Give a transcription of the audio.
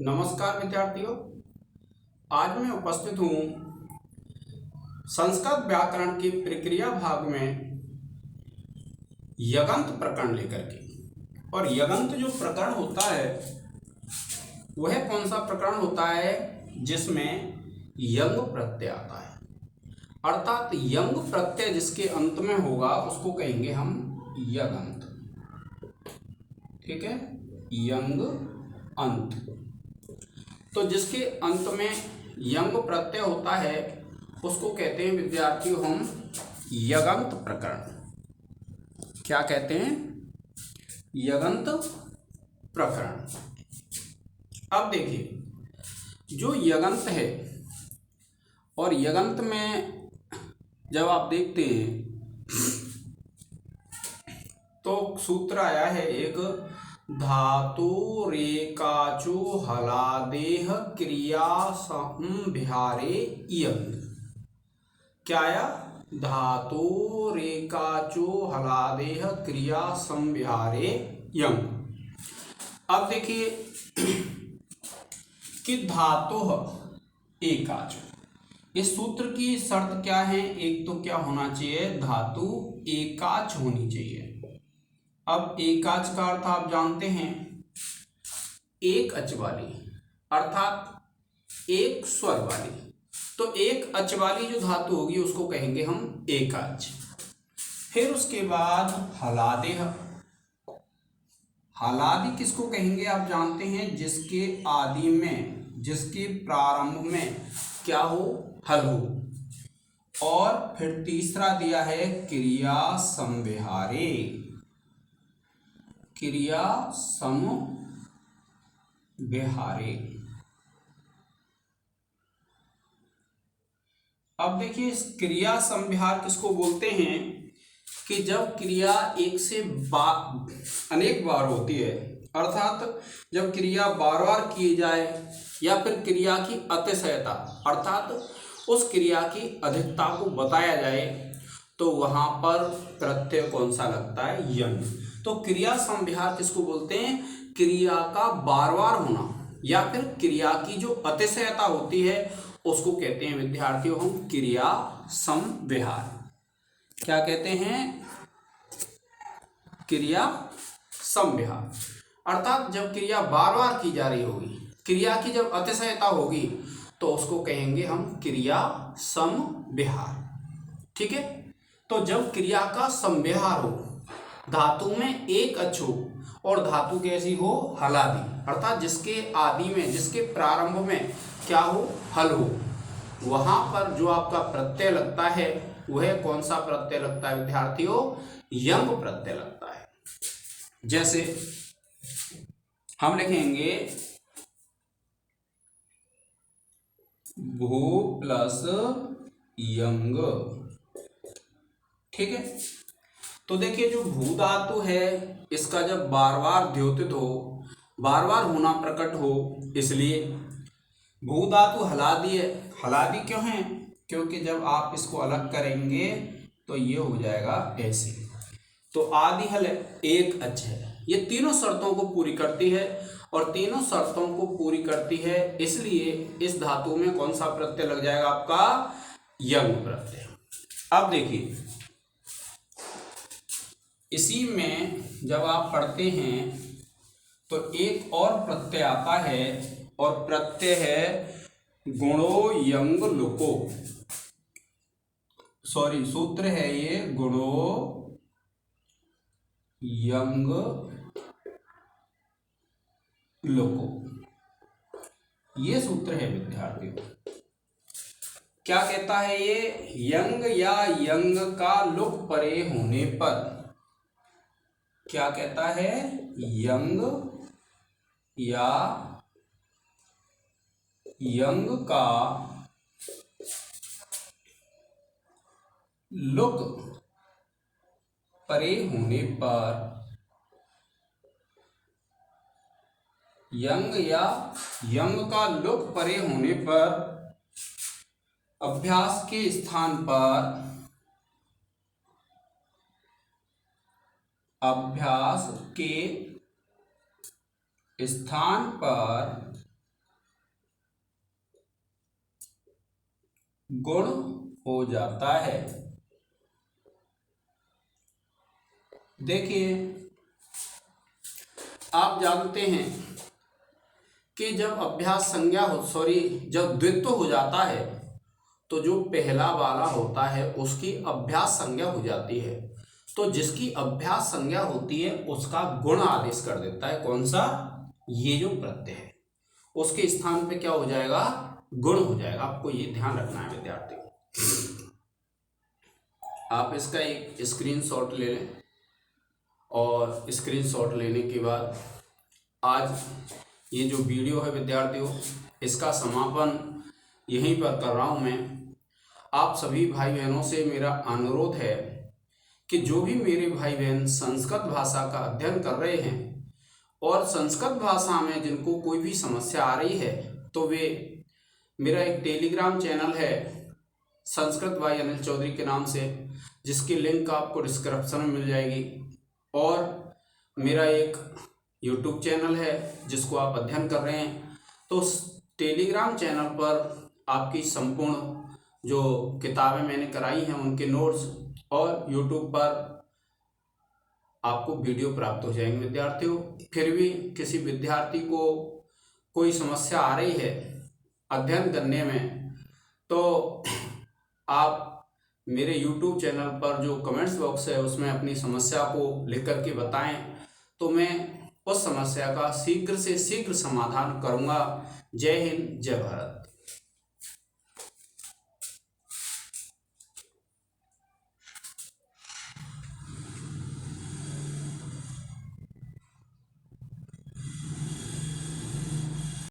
नमस्कार विद्यार्थियों। आज मैं उपस्थित हूँ संस्कृत व्याकरण की प्रक्रिया भाग में यगंत प्रकरण लेकर के। और यगंत जो प्रकरण होता है वह कौन सा प्रकरण होता है जिसमें यंग प्रत्यय आता है, अर्थात यंग प्रत्यय जिसके अंत में होगा उसको कहेंगे हम यगंत। ठीक है, यंग अंत। तो जिसके अंत में यंग प्रत्यय होता है उसको कहते हैं विद्यार्थियों हम यगंत प्रकरण। क्या कहते हैं? यगंत प्रकरण। अब देखिए, जो यगंत है और यगंत में जब आप देखते हैं तो सूत्र आया है एक, धातु रेकाचु हलादेह क्रिया संभिहारे यंग। क्या आया? धातु रेकाचु हलादेह क्रिया संभिहारे यंग। अब देखिए कि धातु एकाचु, इस सूत्र की शर्त क्या है? एक तो क्या होना चाहिए? धातु एकाच होनी चाहिए। अब एकाच का अर्थ आप जानते हैं, एक अच वाली, अर्थात एक स्वर वाली। तो एक अच वाली जो धातु होगी उसको कहेंगे हम एकाच। फिर उसके बाद हलादेह। हलादि किसको कहेंगे आप जानते हैं? जिसके आदि में, जिसके प्रारंभ में क्या हो? हल हो। और फिर तीसरा दिया है क्रिया संविहारे, क्रिया समविहारे। अब देखिए, इस क्रिया संविहार किसको बोलते हैं? कि जब क्रिया एक से अनेक बार होती है, अर्थात जब क्रिया बार बार की जाए, या फिर क्रिया की अतिशयता अर्थात उस क्रिया की अधिकता को बताया जाए, तो वहां पर प्रत्यय कौन सा लगता है? यंग। तो क्रिया संविहार किसको बोलते हैं? क्रिया का बार बार होना या फिर क्रिया की जो अतिशयता होती है उसको कहते हैं विद्यार्थियों हम क्रिया संविहार। क्या कहते हैं? क्रिया संविहार। अर्थात जब क्रिया बार बार की जा रही होगी, क्रिया की जब अतिशयता होगी, तो उसको कहेंगे हम क्रिया समविहार। ठीक है, तो जब क्रिया का संविहार हो, धातु में एक अच हो और धातु कैसी हो? हलादि, अर्थात जिसके आदि में, जिसके प्रारंभ में क्या हो? हल हो, वहां पर जो आपका प्रत्यय लगता है वह कौन सा प्रत्यय लगता है विद्यार्थियों? यंग प्रत्यय लगता है। जैसे हम लिखेंगे भू प्लस यंग। ठीक है, तो देखिए जो भू धातु है इसका जब बार बार द्योतित हो, बार बार होना प्रकट हो, इसलिए भू धातु हलादी है। हलादी क्यों है? क्योंकि जब आप इसको अलग करेंगे तो ये हो जाएगा ऐसे। तो आदि हल एक अच है। ये तीनों शर्तों को पूरी करती है, और तीनों शर्तों को पूरी करती है, इसलिए इस धातु में कौन सा प्रत्यय लग जाएगा आपका? यंग प्रत्यय। अब देखिए, इसी में जब आप पढ़ते हैं तो एक और प्रत्यय आता है, और प्रत्यय है गुणो यंग लुको। सॉरी, सूत्र है ये गुणो यंग लुको। ये सूत्र है विद्यार्थियों। क्या कहता है ये? यंग या यंग का लुक परे होने पर। क्या कहता है? यंग या यंग का लुक परे होने पर, यंग या यंग का लुक परे होने पर अभ्यास के स्थान पर, अभ्यास के स्थान पर गुण हो जाता है। देखिए, आप जानते हैं कि जब अभ्यास संज्ञा जब द्वित्व हो जाता है तो जो पहला वाला होता है उसकी अभ्यास संज्ञा हो जाती है। तो जिसकी अभ्यास संज्ञा होती है उसका गुण आदेश कर देता है। कौन सा? ये जो प्रत्यय है उसके स्थान पे क्या हो जाएगा? गुण हो जाएगा। आपको ये ध्यान रखना है विद्यार्थी। आप इसका एक स्क्रीनशॉट ले लें और स्क्रीनशॉट लेने के बाद आज ये जो वीडियो है विद्यार्थियों, इसका समापन यहीं पर कर रहा हूँ मैं। आप सभी भाई बहनों से मेरा अनुरोध है कि जो भी मेरे भाई बहन संस्कृत भाषा का अध्ययन कर रहे हैं और संस्कृत भाषा में जिनको कोई भी समस्या आ रही है तो वे मेरा एक टेलीग्राम चैनल है संस्कृत बाय अनिल चौधरी के नाम से, जिसकी लिंक आपको डिस्क्रिप्शन में मिल जाएगी, और मेरा एक यूट्यूब चैनल है जिसको आप अध्ययन कर रहे हैं। तो टेलीग्राम चैनल पर आपकी संपूर्ण जो किताबें मैंने कराई हैं उनके नोट्स और यूट्यूब पर आपको वीडियो प्राप्त हो जाएंगे विद्यार्थियों। फिर भी किसी विद्यार्थी को कोई समस्या आ रही है अध्ययन करने में तो आप मेरे YouTube चैनल पर जो कमेंट्स बॉक्स है उसमें अपनी समस्या को लिख करके बताएं, तो मैं उस समस्या का शीघ्र से शीघ्र समाधान करूंगा। जय हिंद, जय भारत।